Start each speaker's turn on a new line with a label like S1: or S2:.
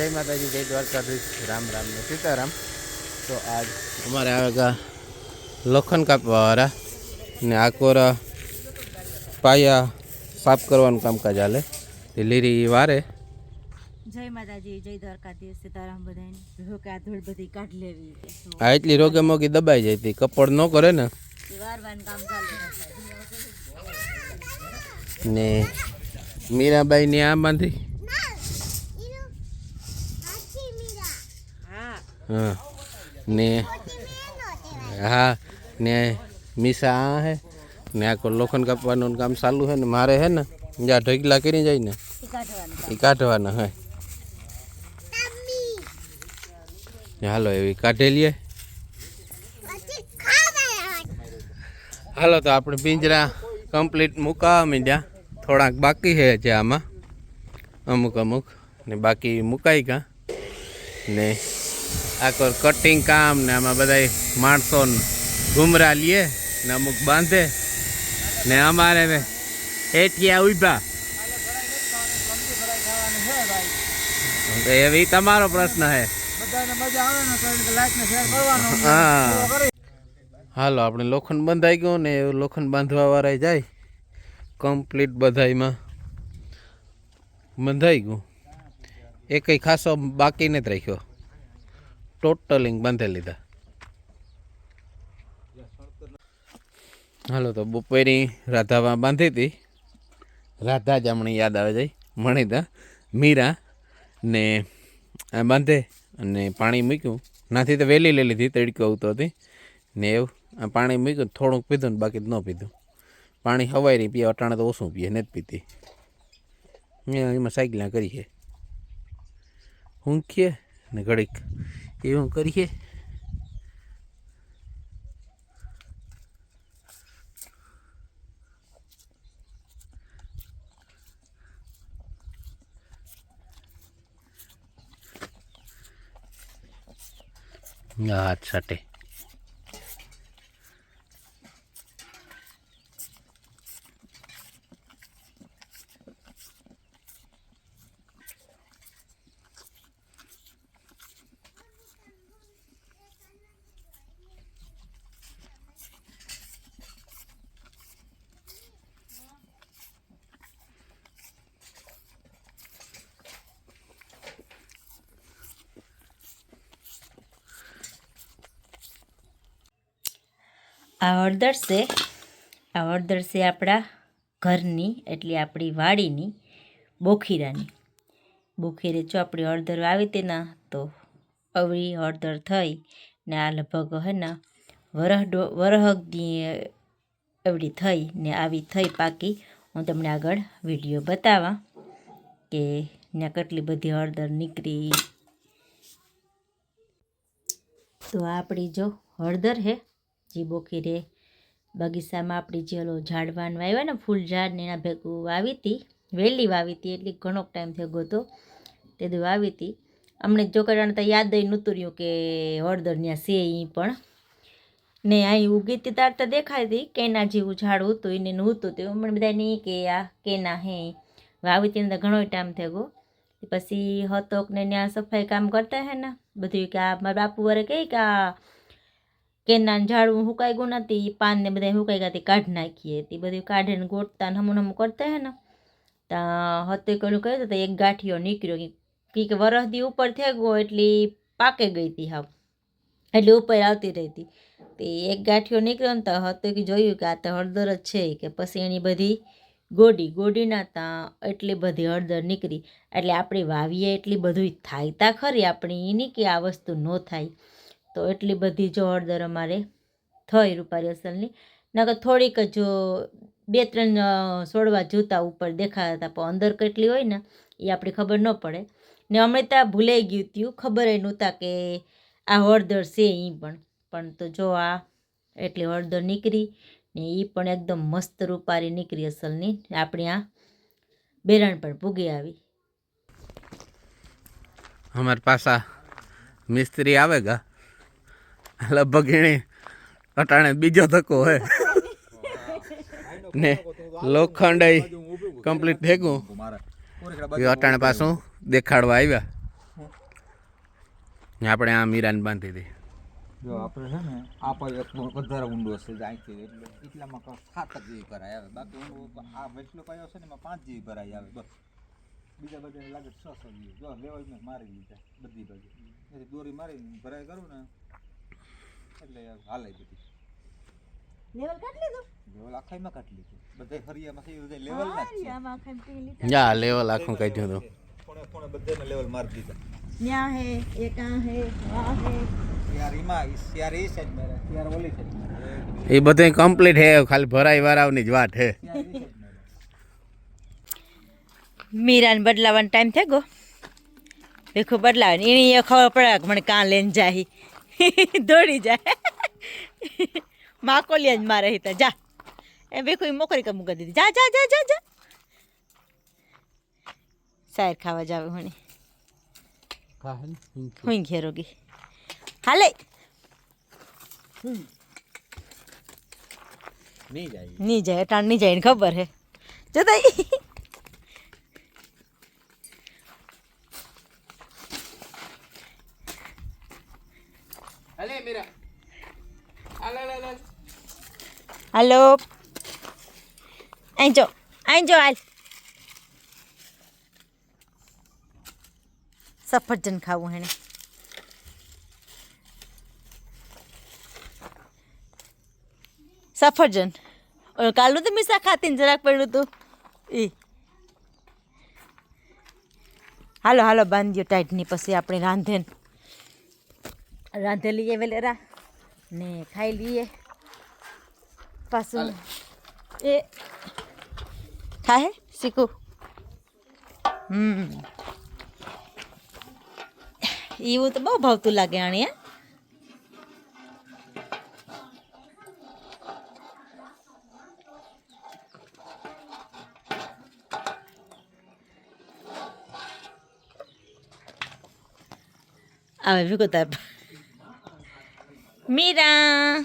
S1: जय माता जी, जय द्वारकाधीश, राम राम ने सीताराम। तो आज हमारे आएगा लोखंड कापवावाळा ने आकोरा पाया साफ करवानुं कामकाज हाले ते લીરી વારે।
S2: जय माताजी, जय द्वारकाधीश, सीताराम बधाई जो के आ धूल बधी काढ लेवी
S1: आ એટલી રોગે મોગી દબાઈ જાય તી કપડ ન કરે ને
S2: વારવાન કામ ચાલુ
S1: ને મીરાબાઈ ની આ બાંધી हाँ ने हाँ ने मीसा आ है ने आको लोखंड कापवानुं काम चालू है ने मारे है ने ज्यां ढगला करी जाय ने ई काढवाना है। हालो एवी काढे लिए। हालो तो आपणे पिंजरा कम्प्लीट मुका मीड्या, थोड़ा बाकी है जे आमा अमुक अमुक ने बाकी मुकाई का ने आको कटिंग काम ने आमा बधाई माणसो घुमरा लिए ने अमुक बांधे ने अमारे एटिया उभा तो एवी तमारो प्रश्न है। हाँ हालो आपणे लोखंड बंधाई गयो ने लोखंड बांधवा वाळा जाय कम्प्लीट बधाई में बंधाई गयो, एक खासो बाकी नहीं राख्यो, टोटलिंग बांधे लीधा। हालो तो बपोरी राधावा बांधी थी, राधा ज हमणे याद आवे जाय मणिता मीरा ने बांधे अने पाणी मूक्युं नाथी तो वेली लई लीधी तड़को आवतो हती ने एवं पाणी मूक्युं थोड़ुंक पीधुं बाकी न पीधुं पाणी हवाई नहीं पीए अटाणे तो ओछुं पीए नहीं पीती एमां साइकिल करीए ऊँघीए ने घड़ीक एवं करीए। हाथ सटे
S2: आ हળદર છે આપણા ઘરની એટલે આપણી વાડીની બોખીરાની બોખીરે જો આપણી હળદર આવી હતી ને તો અવળી હળદર થઈ ને આ લગભગ હે ને વરહની એવડી થઈ ને આવી થઈ પાકી। હું તમને આગળ વિડીયો બતાવવા કે ને કેટલી બધી હળદર નીકળી। તો આપણી જો હળદર હે जी बोखीरे बगीचा में अपनी जे ओलो झाड़वान वाव्या ने फूल झाड़ ने भेगू वावी थी वेली वावी थी एटली घणो टाइम थयो गयो तो ते वावी थी। अमने जो कारण तो याद ही नहोतुं रह्युं के हळदर न्या से ई पण ने आई उगी थी तार तो देखाय थी केना जेवुं झाड़ हतुं एने नहोतुं ते अमने बधाने के आ केना हे वावी थी ने घणो टाइम थयो गयो। पछी हतोक ने न्या सफाई काम करता है ने बधुं के आ मारा बापू वरे कहे के आ केना झाड़ू हुकाई गो नती पान ने बधाई हुकाई गया काढ़ नाखीए ती बधुं काढ़े ने गोटता हमू हमू करते हैं ने ता हते कळुं कह्युं तो एक गाठियो निकळ्यो कि वरस दी ऊपर थई गयो एटली पाके गई थी हाव एटली ऊपर आवती रही थी ते एक गाठियो निकळ्यो ने तो हते कि जोयुं कि आ तो हळदर ज छे के पछी एनी बधी गोडी ना ता एटली बधी हळदर निकળી एटले आपणे वावीए एटली बधुं थाय ता खरी आपणी ई नहीं कि आ वस्तु न थाय। तो एटली बधी जो हळदर अमारे थई रूपारी असलनी नकर थोड़ीक जो 2-3 सोडवा जूता ऊपर देखाता था पण अंदर केटली होय ने ए आपणे खबर न पड़े ने अमणे तो भूलाई गयुं थयुं खबर य नहोता के आ हळदर छे ई पण तो जो आ एटली हळदर निकળી ने ई पण एकदम मस्त रूपारी निकળી असलनी आपणी आ बेरण पण पूगी आवी।
S1: हमारे पासा मिस्त्री आवेगा लगभग एने अटाणे बीजो धक्को है ने लोखंड कम्प्लीट भेगू अटाणे पासुं देखाड़वा आव्या। આપણે આ મીરાને બાંધી હતી.
S3: જો આપણે છે ને આ પણ એક વધારે ઊંડો છે અહીંથી એટલે એટલામાં 7 જેવી ભરાય આવે બાકી ઊંડો આ વેચલો પાયો છે ને એમાં 5 જેવી ભરાય આવે બસ બીજા બધાને લાગે 6 જેવી જો લેવલ મેં મારી લીધા બધી બાજુ એટલે દોરી મારી ભરાય કરું ને એટલે હાલે બધી
S2: લેવલ કાઢ લીધું
S3: લેવલ આખાઈમાં કાઢી લીધું બધા ફરિયામાં છે બધા લેવલ ના જ છે
S2: આમાં આખા પી લીધા
S1: જા લેવલ આખું કાઢ્યું હતું.
S3: કોણે બધાને લેવલ મારી દીધા
S2: ન્યા હે એક આ હે આ હે
S3: યાર એમાં યાર એ સાઈડ મારે યાર ઓલી સાઈડ મારે
S1: એ બધું કમ્પ્લીટ હે, ખાલી ભરાઈ વાળાની જ વાત હે.
S3: યાર એ સાઈડ મારે
S2: મીરાને બદલાવાનો ટાઈમ થઈ ગયો. દેખો બદલાવે એની એ ખબર પડે કે મને કાં લઈને જાય દોડી જાય માકોલિયા જ મારે હિતા જા એ ભેખું એ મોકરી કે મૂકી દીધી જા જા જા જા જા સાયર ખાવા જાવે હણી હું ઘેરોગી હાલે નહીં જાય અટાણ નહીં જાય ને ખબર હે જતા હાલો અહીં જો હાલ સફરજન ખાવું હેને સફરજન કાલનું તો મિસા ખાતી ને જરાક પડ્યું હતું એ હાલો હાલો બાંધ્યો ટાઈટની પછી આપણે રાંધે લઈએ વેલેરા ને ખાઈ લઈએ પાછું એ ખાહે શીખું એવું તો બહુ ભાવતું લાગે આણી હે આવે ભીગો તાર મીરા